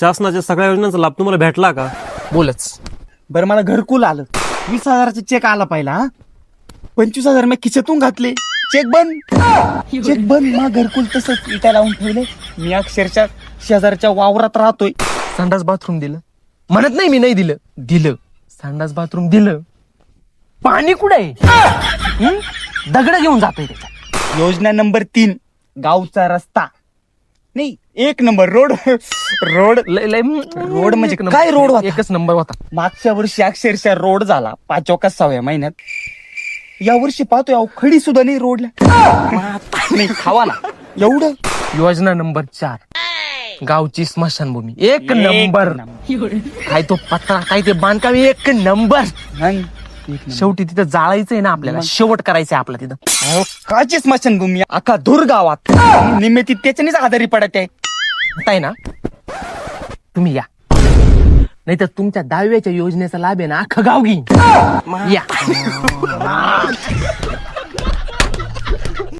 शासनाच्या सगळ्या योजनांचा लाभ तुम्हाला भेटला का? बोलच. बरं मला घरकुल आलं, 20,000चा चेक आला पहिला, 25,000 मी खिशातून घातले, चेक बंद. चेक बंद. मग घरकुल तसंच इटा लावून ठेवले. मी अक्षरशः शेजारच्या वावरात राहतोय. संडास बाथरूम दिलं, म्हणत नाही मी नाही दिलं, दिलं. संडास बाथरूम दिलं. पाणी कुठे आहे? दगड घेऊन जातोय त्याच्यात. योजना नंबर 3, गावचा रस्ता नाही, 1 नंबर रोड. रोड रोड म्हणजे काय रोड होता? एकच नंबर होता. मागच्या वर्षी अक्षरशः रोड झाला 5 का 6 महिन्यात. या वर्षी पाहतोय अहो खडी सुद्धा नाही रोडला. नाही खावा ना एवढं. योजना नंबर 4, गावची स्मशानभूमी. एक नंबर. काय तो पत्रा, काय ते बांधकाम, एक नंबर. शेवटी तिथं जाळायचंय ना आपल्याला, शेवट करायचंय आपलं तिथं. काची स्मशानभूमी अख्खा दूर गावात निमित्त त्याच्यानेच आजारी पडत आहे. आहे ना, तुम्ही या, नाही तर तुमच्या 10व्याच्या योजनेचा लाभ आहे ना अख्खं गाव घेईन. या.